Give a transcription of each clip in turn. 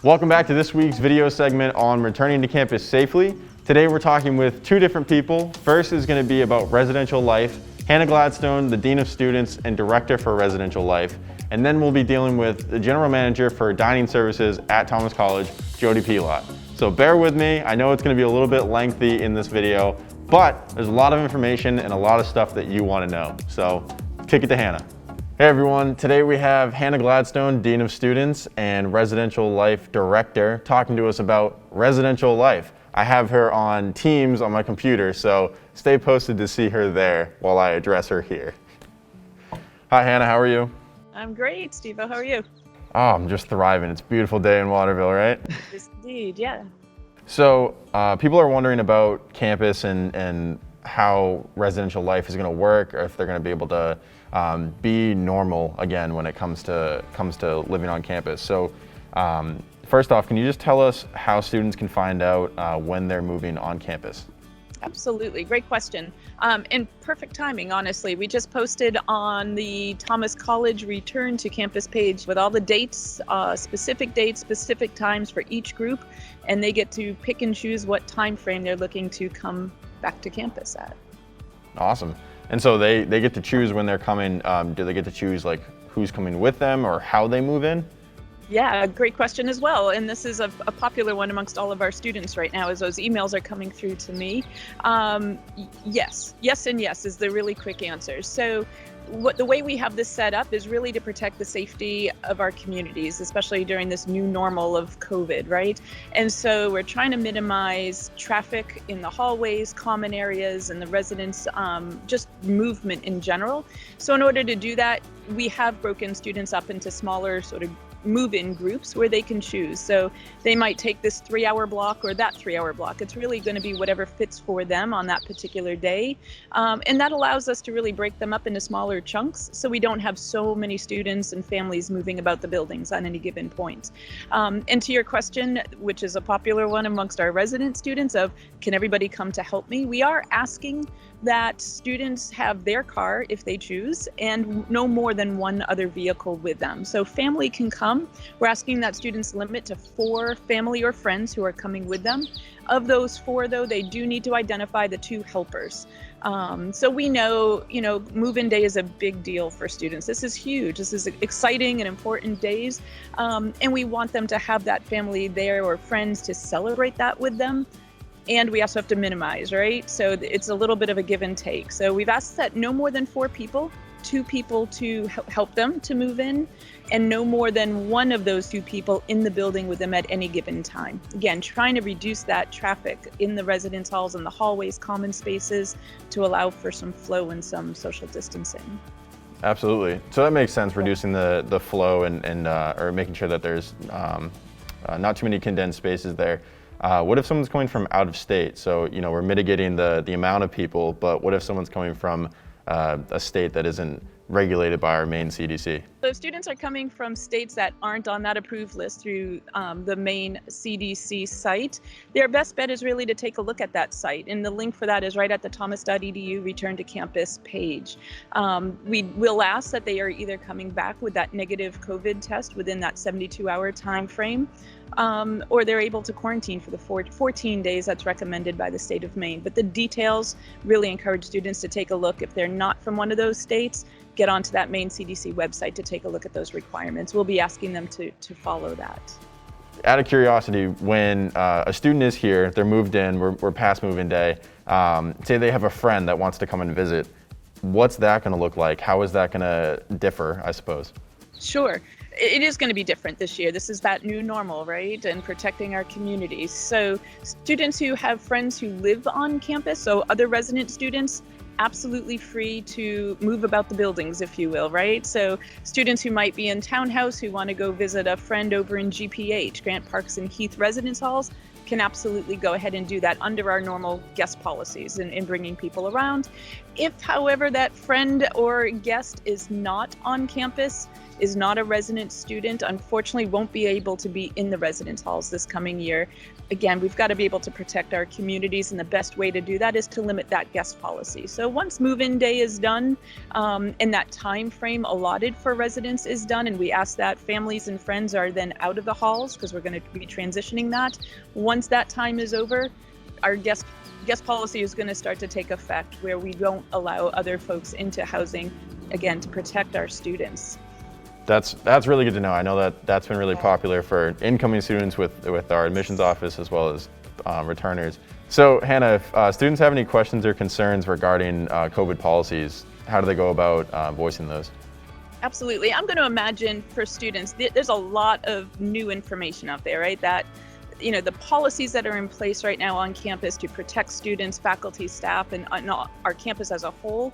Welcome back to this week's video segment on returning to campus safely. Today we're talking with two different people. First is going to be about residential life. Hannah Gladstone, the Dean of Students and Director for Residential Life. And then we'll be dealing with the General Manager for Dining Services at Thomas College, Jody Pelotte. So bear with me. I know it's going to be a little bit lengthy in this video, but there's a lot of information and a lot of stuff that you want to know. So kick it to Hannah. Hey everyone, today we have Hannah Gladstone, Dean of Students and Residential Life Director, talking to us about residential life. I have her on Teams on my computer, so stay posted to see her there while I address her here. Hi Hannah, how are you? I'm great, Steve. How are you? Oh, I'm just thriving. It's a beautiful day in Waterville, right? Yes, indeed, yeah. So people are wondering about campus and how residential life is going to work, or if they're going to be able to be normal again when it comes to living on campus. So first off, can you just tell us how students can find out when they're moving on campus? Absolutely, great question. And perfect timing, honestly. We just posted on the Thomas College Return to Campus page with all the dates, specific times for each group, and they get to pick and choose what time frame they're looking to come back to campus at. Awesome. And so they get to choose when they're coming. Do they get to choose like who's coming with them or how they move in? Yeah, great question as well. And this is a popular one amongst all of our students right now as those emails are coming through to me. Yes and yes is the really quick answer. So the way we have this set up is really to protect the safety of our communities, especially during this new normal of COVID, right? And so we're trying to minimize traffic in the hallways, common areas, and the residents, just movement in general. So in order to do that, we have broken students up into smaller sort of move-in groups where they can choose. So they might take this 3-hour block or that 3-hour block. It's really going to be whatever fits for them on that particular day. And that allows us to really break them up into smaller chunks so we don't have so many students and families moving about the buildings on any given point. And to your question, which is a popular one amongst our resident students of, can everybody come to help me? We are asking that students have their car if they choose and no more than one other vehicle with them. So family can come. We're asking that students limit to 4 family or friends who are coming with them. Of those 4 though, they do need to identify the 2 helpers. So we know, move-in day is a big deal for students. This is huge. This is exciting and important days. And we want them to have that family there or friends to celebrate that with them. And we also have to minimize, right? So it's a little bit of a give and take. So we've asked that no more than 4 people, 2 people to help them to move in, and no more than one of those 2 people in the building with them at any given time. Again, trying to reduce that traffic in the residence halls and the hallways, common spaces, to allow for some flow and some social distancing. Absolutely. So that makes sense, reducing the flow and or making sure that there's not too many condensed spaces there. What if someone's coming from out of state? So, we're mitigating the amount of people, but what if someone's coming from a state that isn't regulated by our main CDC? So students are coming from states that aren't on that approved list through the main CDC site. Their best bet is really to take a look at that site, and the link for that is right at the thomas.edu Return to Campus page. We will ask that they are either coming back with that negative COVID test within that 72-hour time frame, or they're able to quarantine for the 14 days that's recommended by the state of Maine. But the details really encourage students to take a look. If they're not from one of those states, get onto that main CDC website to take a look at those requirements. We'll be asking them to follow that. Out of curiosity, when a student is here, they're moved in, we're past move-in day, say they have a friend that wants to come and visit, what's that going to look like? How is that going to differ, I suppose? Sure. It is going to be different this year. This is that new normal, right? And protecting our communities. So students who have friends who live on campus, so other resident students, absolutely free to move about the buildings, if you will, right? So students who might be in townhouse who want to go visit a friend over in GPH, Grant Parks and Heath residence halls, can absolutely go ahead and do that under our normal guest policies in bringing people around. If, however, that friend or guest is not on campus, is not a resident student, unfortunately won't be able to be in the residence halls this coming year. Again, we've got to be able to protect our communities, and the best way to do that is to limit that guest policy. So once move-in day is done, and that time frame allotted for residents is done, and we ask that families and friends are then out of the halls because we're going to be transitioning that. Once that time is over, our guest policy is going to start to take effect, where we don't allow other folks into housing, again, to protect our students. That's really good to know. I know that's been really popular for incoming students with our admissions office as well as returners. So Hannah, if students have any questions or concerns regarding COVID policies, how do they go about voicing those? Absolutely. I'm going to imagine for students, there's a lot of new information out there, right? That, you know, the policies that are in place right now on campus to protect students, faculty, staff, and our campus as a whole,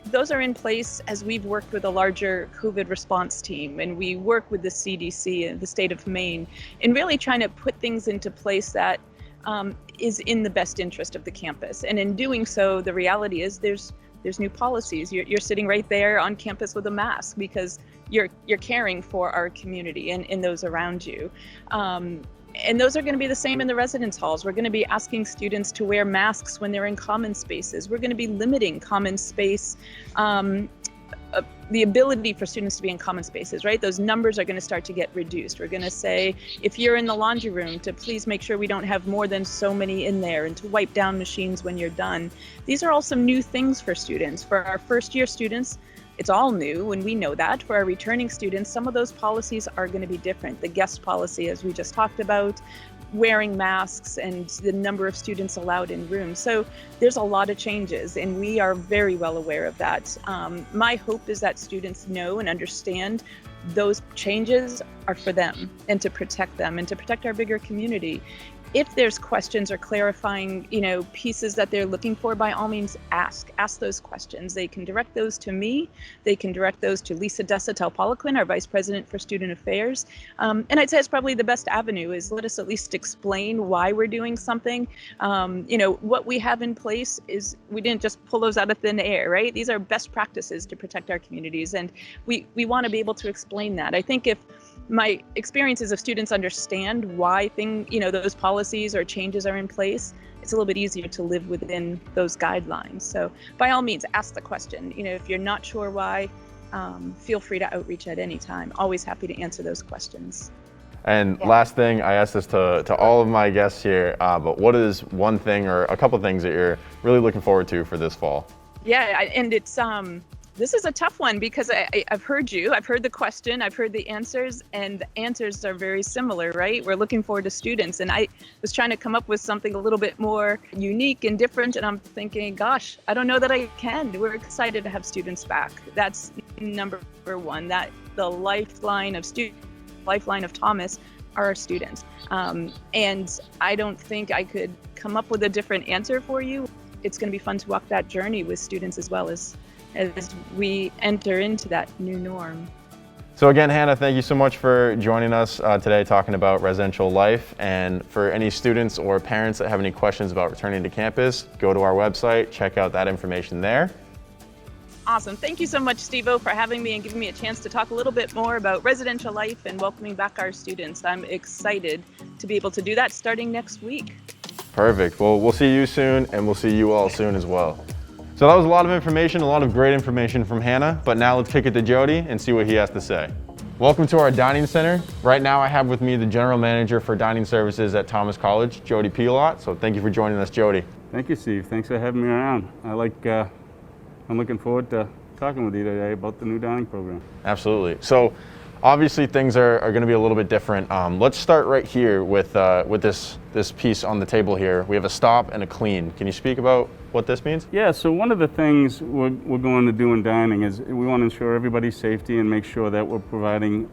those are in place as we've worked with a larger COVID response team, and we work with the CDC and the state of Maine in really trying to put things into place that is in the best interest of the campus. And in doing so, the reality is there's new policies. You're sitting right there on campus with a mask because you're caring for our community and those around you. And those are going to be the same in the residence halls. We're going to be asking students to wear masks when they're in common spaces. We're going to be limiting common space, the ability for students to be in common spaces, right? Those numbers are going to start to get reduced. We're going to say, if you're in the laundry room, to please make sure we don't have more than so many in there, and to wipe down machines when you're done. These are all some new things for students. For our first year students, it's all new, and we know that. For our returning students, some of those policies are going to be different. The guest policy, as we just talked about, wearing masks, and the number of students allowed in rooms. So there's a lot of changes, and we are very well aware of that. My hope is that students know and understand those changes are for them, and to protect them, and to protect our bigger community. If there's questions or clarifying, pieces that they're looking for, by all means, ask those questions. They can direct those to me. They can direct those to Lisa Dessa-Talpoliquin, our Vice President for Student Affairs. And I'd say it's probably the best avenue is let us at least explain why we're doing something. What we have in place is we didn't just pull those out of thin air, right? These are best practices to protect our communities, and we want to be able to explain that. I think if my experiences of students understand why those policies or changes are in place, it's a little bit easier to live within those guidelines. So by all means, ask the question. If you're not sure why, feel free to outreach at any time. Always happy to answer those questions. And last thing, I asked this to all of my guests here, but what is one thing or a couple things that you're really looking forward to for this fall? Yeah, and it's this is a tough one because I've heard the question, I've heard the answers, and the answers are very similar, right? We're looking forward to students, and I was trying to come up with something a little bit more unique and different, and I'm thinking, gosh, I don't know that I can. We're excited to have students back. That's number one. That the lifeline of Thomas are our students, and I don't think I could come up with a different answer for you. It's going to be fun to walk that journey with students as well as we enter into that new norm. So again, Hannah, thank you so much for joining us today talking about residential life. And for any students or parents that have any questions about returning to campus, go to our website, check out that information there. Awesome. Thank you so much, Steve-O, for having me and giving me a chance to talk a little bit more about residential life and welcoming back our students. I'm excited to be able to do that starting next week. Perfect. Well, we'll see you soon, and we'll see you all soon as well. So that was a lot of information, a lot of great information from Hannah, but now let's kick it to Jody and see what he has to say. Welcome to our dining center. Right now I have with me the General Manager for Dining Services at Thomas College, Jody Pelotte. So thank you for joining us, Jody. Thank you, Steve. Thanks for having me around. I'm looking forward to talking with you today about the new dining program. Absolutely. So obviously things are going to be a little bit different. Let's start right here with this piece on the table here. We have a stop and a clean. Can you speak about what this means? Yeah, so one of the things we're going to do in dining is we want to ensure everybody's safety and make sure that we're providing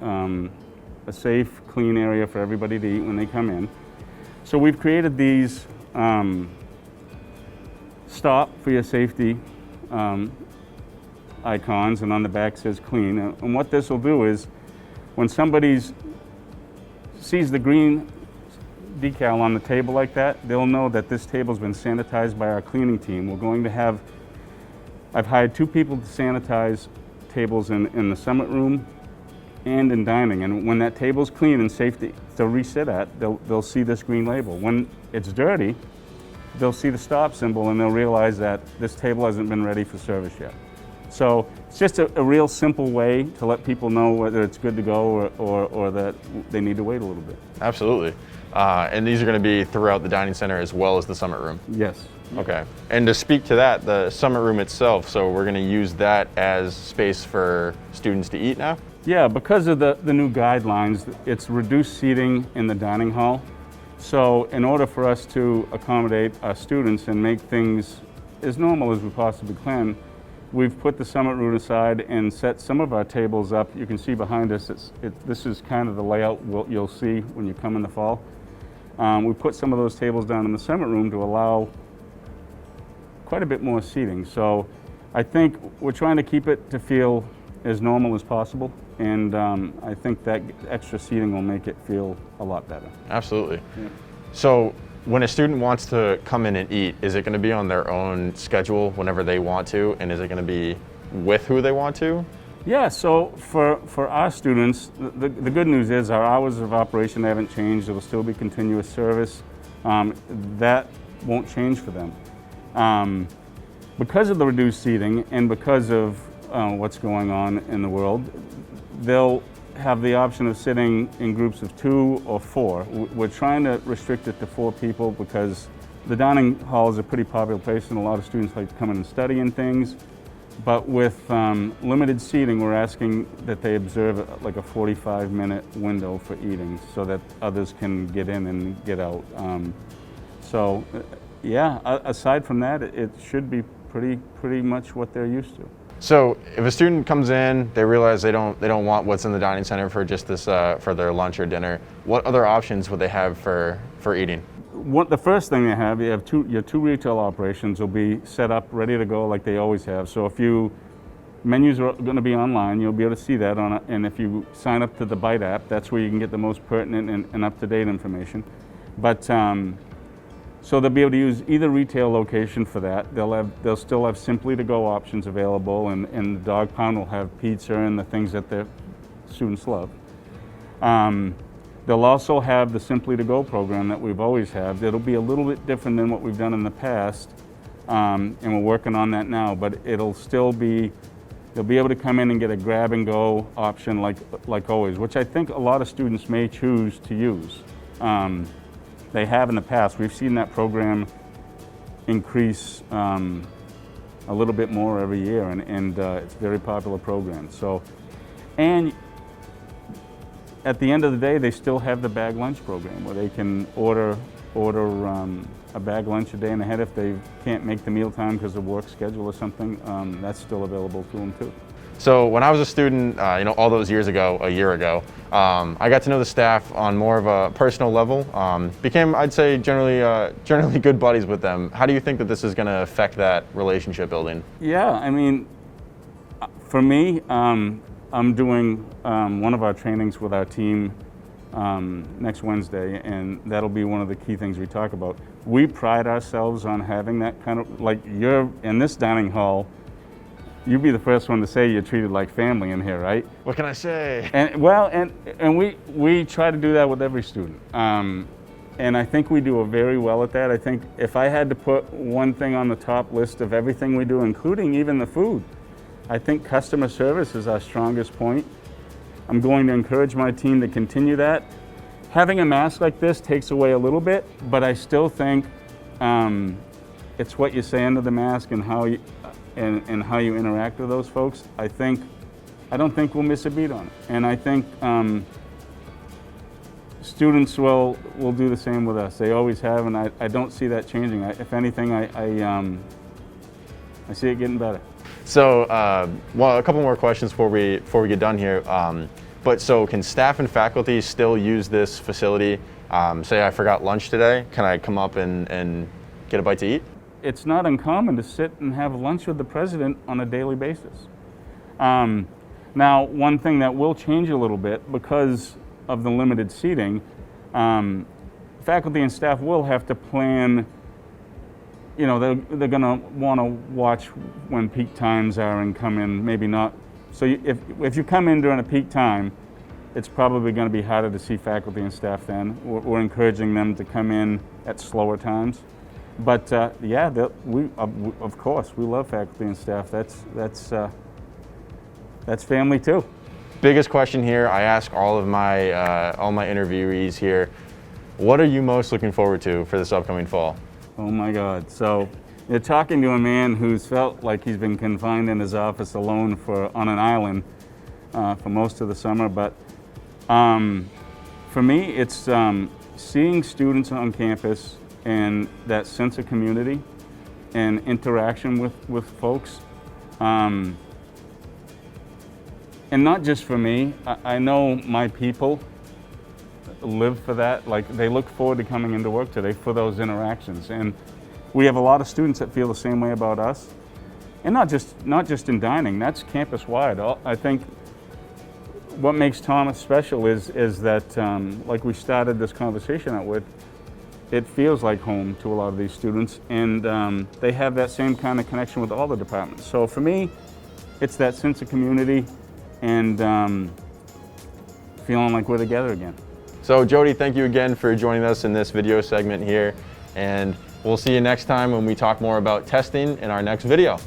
a safe, clean area for everybody to eat when they come in. So we've created these stop for your safety icons, and on the back says clean. And what this will do is when somebody sees the green decal on the table like that, they'll know that this table's been sanitized by our cleaning team. We're going to have, I've hired 2 people to sanitize tables in the summit room and in dining. And when that table's clean and safe to resit at, they'll see this green label. When it's dirty, they'll see the stop symbol and they'll realize that this table hasn't been ready for service yet. So it's just a real simple way to let people know whether it's good to go or that they need to wait a little bit. Absolutely. And these are going to be throughout the dining center as well as the summit room? Yes. Okay. And to speak to that, the summit room itself, so we're going to use that as space for students to eat now? Yeah, because of the new guidelines, it's reduced seating in the dining hall. So in order for us to accommodate our students and make things as normal as we possibly can, we've put the summit room aside and set some of our tables up. You can see behind us, this is kind of the layout you'll see when you come in the fall. We put some of those tables down in the summit room to allow quite a bit more seating. So I think we're trying to keep it to feel as normal as possible. And I think that extra seating will make it feel a lot better. Absolutely. Yeah. So when a student wants to come in and eat, is it going to be on their own schedule whenever they want to? And is it going to be with who they want to? Yeah, so for our students, the good news is our hours of operation haven't changed. It'll still be continuous service. That won't change for them. Because of the reduced seating and because of what's going on in the world, they'll have the option of sitting in groups of 2 or 4. We're trying to restrict it to 4 people because the dining hall is a pretty popular place and a lot of students like to come in and study and things. But with limited seating, we're asking that they observe like a 45-minute window for eating so that others can get in and get out. Yeah, aside from that, it should be pretty much what they're used to. So if a student comes in, they realize they don't want what's in the dining center for just this for their lunch or dinner, what other options would they have for eating? The first thing they have, your 2 retail operations will be set up, ready to go like they always have. So menus are going to be online, you'll be able to see that and if you sign up to the Bite app, that's where you can get the most pertinent and up-to-date information. But so they'll be able to use either retail location for that. They'll still have Simply to Go options available, and the dog pound will have pizza and the things that their students love. They'll also have the Simply to Go program that we've always had. It'll be a little bit different than what we've done in the past, and we're working on that now, but it'll still be, they'll be able to come in and get a grab and go option like always, which I think a lot of students may choose to use. They have in the past. We've seen that program increase a little bit more every year, and it's a very popular program. So, and at the end of the day, they still have the bag lunch program where they can order a bag lunch a day and ahead if they can't make the mealtime because of work schedule or something. That's still available to them too. So when I was a student, all those years ago, a year ago, I got to know the staff on more of a personal level. Became, I'd say, generally good buddies with them. How do you think that this is going to affect that relationship building? Yeah, I mean, for me, I'm doing one of our trainings with our team next Wednesday, and that'll be one of the key things we talk about. We pride ourselves on having that kind of, like you're in this dining hall, you'd be the first one to say you're treated like family in here, right? What can I say? And we try to do that with every student. And I think we do very well at that. I think if I had to put one thing on the top list of everything we do, including even the food, I think customer service is our strongest point. I'm going to encourage my team to continue that. Having a mask like this takes away a little bit, but I still think it's what you say under the mask and how you interact with those folks. I don't think we'll miss a beat on it. And I think students will do the same with us. They always have, and I don't see that changing. If anything, I see it getting better. So, a couple more questions before we get done here. But so, can staff and faculty still use this facility? Say I forgot lunch today, can I come up and get a bite to eat? It's not uncommon to sit and have lunch with the president on a daily basis. Now, one thing that will change a little bit because of the limited seating, faculty and staff will have to plan. You know, they're going to want to watch when peak times are and come in, maybe not. So if you come in during a peak time, it's probably going to be harder to see faculty and staff then. We're encouraging them to come in at slower times. But yeah, of course, we love faculty and staff. That's family too. Biggest question here, I ask all my interviewees here, what are you most looking forward to for this upcoming fall? Oh my God. So you're talking to a man who's felt like he's been confined in his office alone on an island for most of the summer. But for me, it's seeing students on campus and that sense of community and interaction with folks. And not just for me, I know my people live for that. Like, they look forward to coming into work today for those interactions. And we have a lot of students that feel the same way about us. And not just in dining, that's campus-wide. I think what makes Thomas special is that, like we started this conversation out with, it feels like home to a lot of these students, and they have that same kind of connection with all the departments. So for me, it's that sense of community and feeling like we're together again. So Jody, thank you again for joining us in this video segment here, and we'll see you next time when we talk more about testing in our next video.